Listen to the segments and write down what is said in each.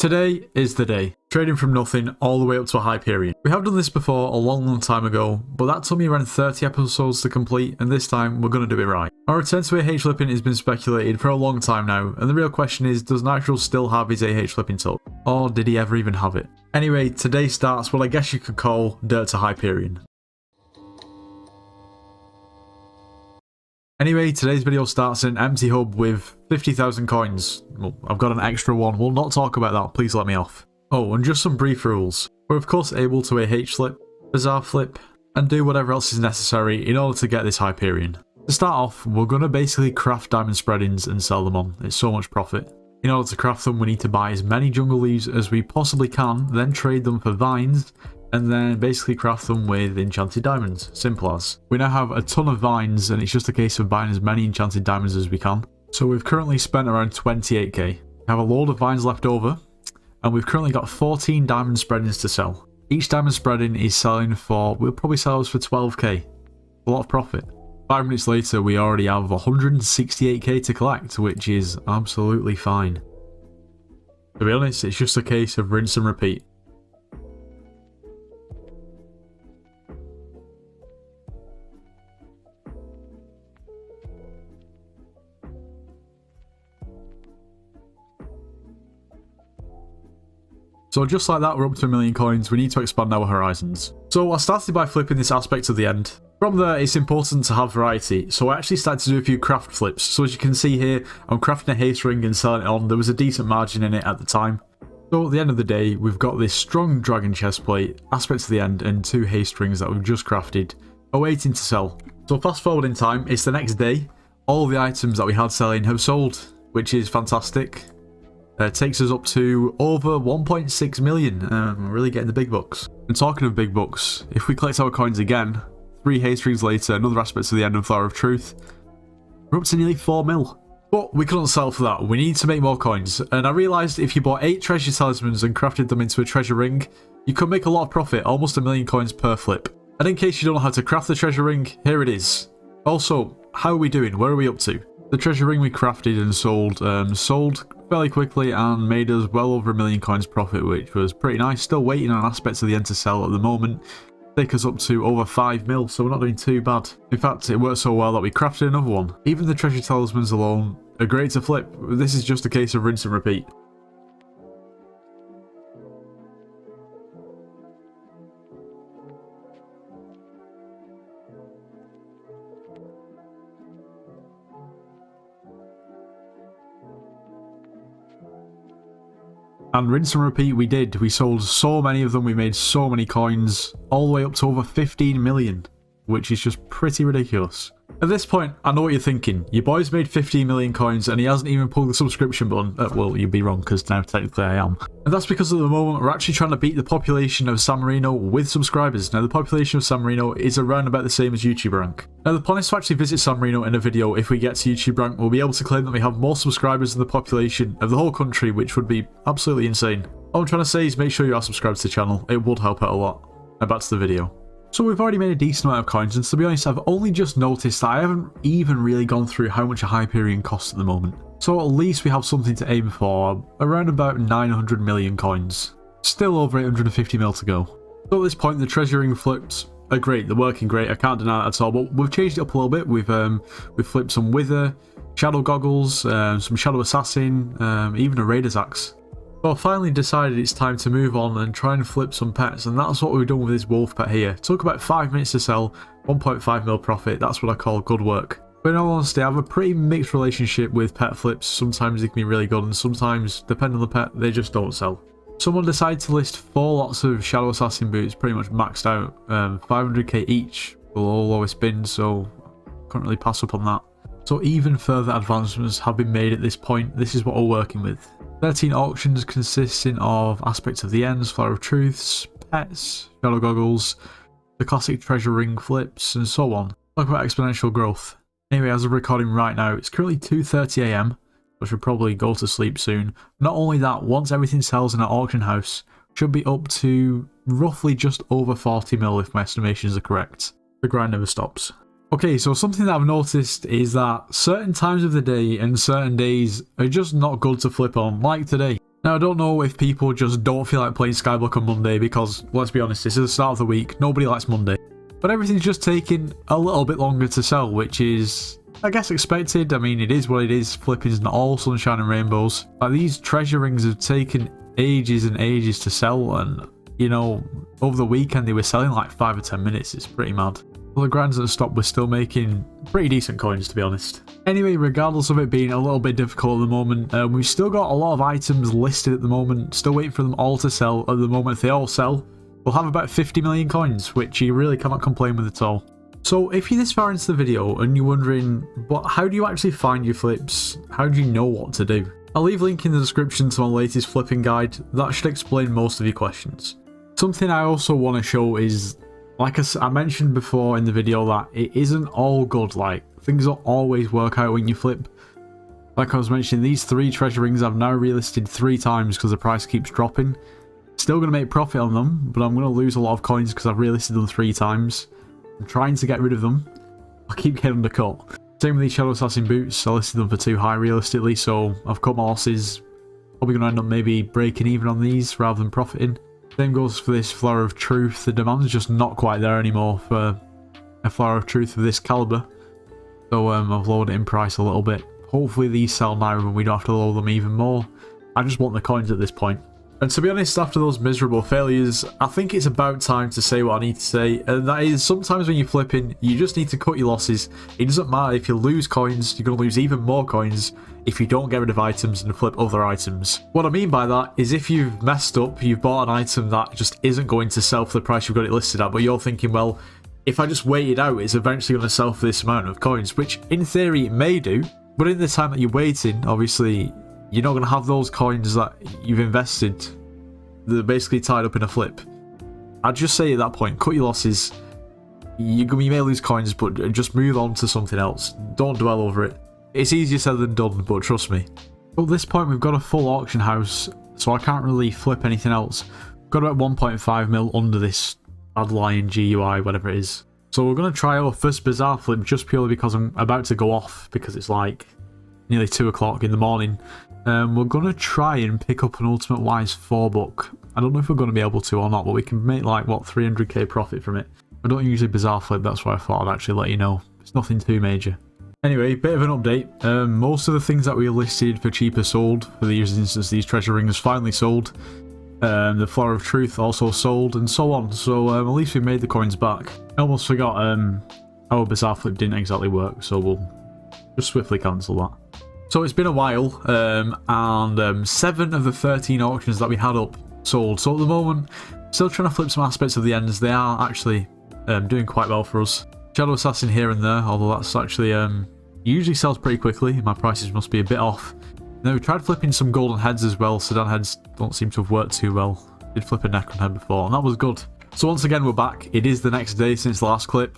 Today is the day. Trading from nothing all the way up to a Hyperion. We have done this before a long time ago, but that took me around 30 episodes to complete, and this time we're going to do it right. Our return to AH flipping has been speculated for a long time now, and the real question is, does Natural still have his AH flipping token? Or did he ever even have it? Anyway, today starts what I guess you could call Dirt to Hyperion. Anyway, today's video starts in an empty hub with 50,000 coins. Well, I've got an extra one. We'll not talk about that. Please let me off. Oh, and just some brief rules. We're of course able to AH flip, Bazaar flip, and do whatever else is necessary in order to get this Hyperion. To start off, we're going to basically craft diamond spreadings and sell them on. It's so much profit. In order to craft them, we need to buy as many jungle leaves as we possibly can, then trade them for vines, and then basically craft them with enchanted diamonds. Simple as. We now have a ton of vines, and it's just a case of buying as many enchanted diamonds as we can. So we've currently spent around 28k. We have a load of vines left over, and we've currently got 14 diamond spreadings to sell. Each diamond spreading is selling for, we'll probably sell those for 12k. A lot of profit. 5 minutes later, we already have 168k to collect, which is absolutely fine. To be honest, it's just a case of rinse and repeat. So just like that, we're up to 1 million coins. We need to expand our horizons. So I started by flipping this aspect to the end. From there, it's important to have variety. So I actually started to do a few craft flips. So as you can see here, I'm crafting a haste ring and selling it on. There was a decent margin in it at the time. So at the end of the day, we've got this strong dragon chestplate, aspect to the end, and 2 haste rings that we've just crafted, awaiting to sell. So fast forward in time, it's the next day. All the items that we had selling have sold, which is fantastic. Takes us up to over 1.6 million. We're really getting the big bucks. And talking of big bucks, if we collect our coins again, 3 haste rings later, another aspect to the end of Flower of Truth, we're up to nearly 4 mil. But we couldn't sell for that. We need to make more coins. And I realised if you bought 8 treasure talismans and crafted them into a treasure ring, you could make a lot of profit, almost 1 million coins per flip. And in case you don't know how to craft the treasure ring, here it is. Also, how are we doing? Where are we up to? The treasure ring we crafted and sold fairly quickly and made us well over 1 million coins profit, which was pretty nice. Still waiting on aspects of the end to sell at the moment. Take us up to over 5 mil, so we're not doing too bad. In fact, it worked so well that we crafted another one. Even the treasure talismans alone are great to flip. This is just a case of rinse and repeat. And rinse and repeat we did. We sold so many of them, we made so many coins, all the way up to over 15 million, which is just pretty ridiculous. At this point, I know what you're thinking. Your boy's made 15 million coins and he hasn't even pulled the subscription button. Well, you'd be wrong because now technically I am. And that's because at the moment we're actually trying to beat the population of San Marino with subscribers. Now the population of San Marino is around about the same as YouTube rank. Now the plan is to actually visit San Marino in a video. If we get to YouTube rank, we'll be able to claim that we have more subscribers than the population of the whole country, which would be absolutely insane. All I'm trying to say is make sure you are subscribed to the channel. It would help out a lot. Now back to the video. So we've already made a decent amount of coins, and to be honest, I've only just noticed that I haven't even really gone through how much a Hyperion costs at the moment. So at least we have something to aim for, around about 900 million coins. Still over 850 mil to go. So at this point, the treasure ring flips are great, they're working great, I can't deny that at all, but we've changed it up a little bit. We've flipped some Wither, Shadow Goggles, some Shadow Assassin, even a Raider's Axe. So I finally decided it's time to move on and try and flip some pets, and that's what we've done with this wolf pet here. It took about 5 minutes to sell, 1.5 mil profit. That's what I call good work. But in all honesty, I have a pretty mixed relationship with pet flips. Sometimes they can be really good, and sometimes, depending on the pet, they just don't sell. Someone decided to list 4 lots of Shadow Assassin boots, pretty much maxed out, 500k each, below lowest bin, so couldn't really pass up on that. So even further advancements have been made at this point. This is what we're working with. 13 auctions consisting of aspects of the ends, Flower of Truths, pets, Shadow Goggles, the classic treasure ring flips, and so on. Talk about exponential growth. Anyway, as I'm recording right now, it's currently 2:30 AM. I should probably go to sleep soon. Not only that, once everything sells in our auction house, should be up to roughly just over 40 mil if my estimations are correct. The grind never stops. Okay, so something that I've noticed is that certain times of the day and certain days are just not good to flip on, like today. Now, I don't know if people just don't feel like playing Skyblock on Monday because, let's be honest, this is the start of the week. Nobody likes Monday. But everything's just taking a little bit longer to sell, which is, I guess, expected. I mean, it is what it is. Flipping's not all sunshine and rainbows. Like, these treasure rings have taken ages and ages to sell, and, you know, over the weekend they were selling like 5 or 10 minutes. It's pretty mad. Well, the grinds that stopped were still making pretty decent coins, to be honest. Anyway, regardless of it being a little bit difficult at the moment, we've still got a lot of items listed at the moment. Still waiting for them all to sell. At the moment, if they all sell, we'll have about 50 million coins, which you really cannot complain with at all. So if you're this far into the video and you're wondering, but how do you actually find your flips? How do you know what to do? I'll leave a link in the description to my latest flipping guide. That should explain most of your questions. Something I also want to show is, like I mentioned before in the video, that it isn't all good. Like, things don't always work out when you flip. Like I was mentioning, these 3 treasure rings I've now relisted 3 times because the price keeps dropping. Still going to make profit on them, but I'm going to lose a lot of coins because I've relisted them 3 times. I'm trying to get rid of them. I keep getting undercut. Same with these Shadow Assassin boots. I listed them for too high realistically, so I've cut my losses. Probably going to end up maybe breaking even on these rather than profiting. Same goes for this Flower of Truth. The demand's just not quite there anymore for a Flower of Truth of this caliber. So I've lowered it in price a little bit. Hopefully these sell now and we don't have to lower them even more. I just want the coins at this point. And to be honest, after those miserable failures, I think it's about time to say what I need to say. And that is, sometimes when you're flipping, you just need to cut your losses. It doesn't matter if you lose coins, you're going to lose even more coins if you don't get rid of items and flip other items. What I mean by that is, if you've messed up, you've bought an item that just isn't going to sell for the price you've got it listed at, but you're thinking, well, if I just wait it out, it's eventually going to sell for this amount of coins, which in theory it may do. But in the time that you're waiting, obviously, you're not going to have those coins that you've invested that are basically tied up in a flip. I'd just say at that point, cut your losses. You may lose coins, but just move on to something else. Don't dwell over it. It's easier said than done, but trust me. At this point, we've got a full auction house, so I can't really flip anything else. We've got about 1.5 mil under this Bad Lion GUI, whatever it is. So we're going to try our first Bazaar flip just purely because I'm about to go off, because it's like nearly 2 o'clock in the morning. We're going to try and pick up an Ultimate Wise 4 book. I don't know if we're going to be able to or not, but we can make like, what, 300k profit from it. I don't usually Bazaar flip, that's why I thought I'd actually let you know. It's nothing too major. Anyway, bit of an update. Most of the things that we listed for cheaper sold. For these instance, these treasure rings finally sold. The Flower of Truth also sold, and so on. So at least we made the coins back. I almost forgot our Bazaar flip didn't exactly work, so we'll just swiftly cancel that. So it's been a while, and 7 of the 13 auctions that we had up sold. So at the moment, still trying to flip some aspects of the ends. They are actually doing quite well for us. Shadow Assassin here and there, although that's actually usually sells pretty quickly. My prices must be a bit off. Now we tried flipping some golden heads as well. Sedan heads don't seem to have worked too well. Did flip a Necron head before, and that was good. So once again, we're back. It is the next day since the last clip,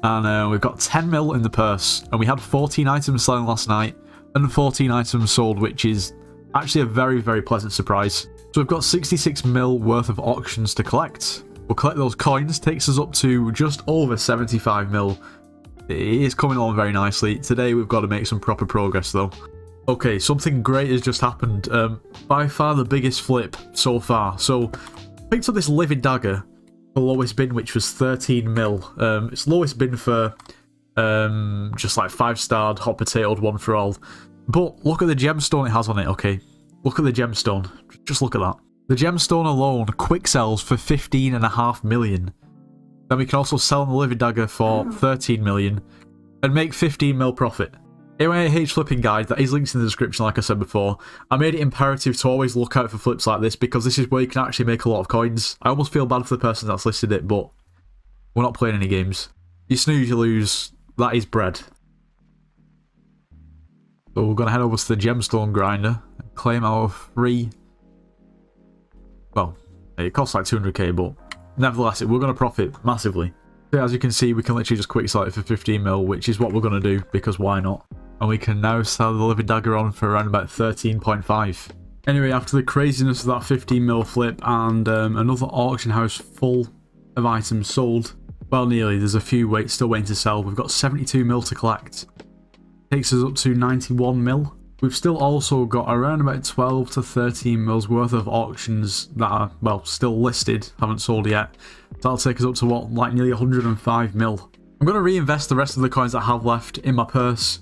and we've got 10 mil in the purse, and we had 14 items selling last night and 14 items sold, which is actually a very, very pleasant surprise. So we've got 66 mil worth of auctions to collect. We'll collect those coins, takes us up to just over 75 mil. It is coming along very nicely. Today we've got to make some proper progress though. Okay, something great has just happened. By far the biggest flip so far. So, picked up this Living Dagger, the lowest bin, which was 13 mil. It's lowest bin for just like 5-starred, hot potatoed, one for all. But look at the gemstone it has on it, okay? Look at the gemstone. Just look at that. The gemstone alone quick sells for 15.5 million. Then we can also sell the Living Dagger for 13 million and make 15 mil profit. AYH flipping guide, that is linked in the description like I said before. I made it imperative to always look out for flips like this because this is where you can actually make a lot of coins. I almost feel bad for the person that's listed it, but we're not playing any games. You snooze, you lose. That is bread. So we're going to head over to the gemstone grinder and claim our free... Well, it costs like 200k, but nevertheless, we're going to profit massively. So as you can see, we can literally just quick sell it for 15 mil, which is what we're going to do, because why not? And we can now sell the Living Dagger on for around about 13.5. Anyway, after the craziness of that 15 mil flip and another auction house full of items sold, well, nearly, there's a few still waiting to sell. We've got 72 mil to collect. Takes us up to 91 mil. We've still also got around about 12 to 13 mils worth of auctions that are, well, still listed, haven't sold yet. So that'll take us up to what, like nearly 105 mil. I'm going to reinvest the rest of the coins that I have left in my purse,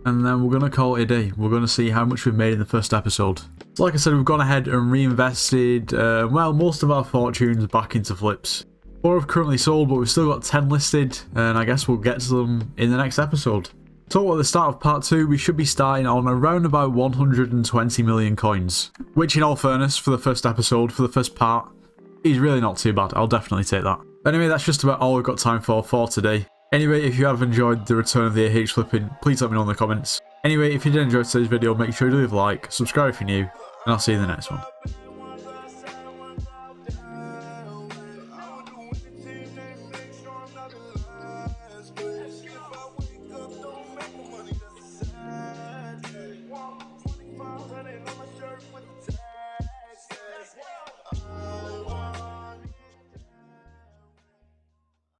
and then we're going to call it a day. We're going to see how much we've made in the first episode. So like I said, we've gone ahead and reinvested, well, most of our fortunes back into flips. 4 have currently sold, but we've still got 10 listed, and I guess we'll get to them in the next episode. So at the start of part 2, we should be starting on around about 120 million coins, which in all fairness, for the first episode, for the first part, is really not too bad. I'll definitely take that. Anyway, that's just about all we've got time for today. Anyway, if you have enjoyed the return of the AH flipping, please let me know in the comments. Anyway, if you did enjoy today's video, make sure you leave a like, subscribe if you're new, and I'll see you in the next one.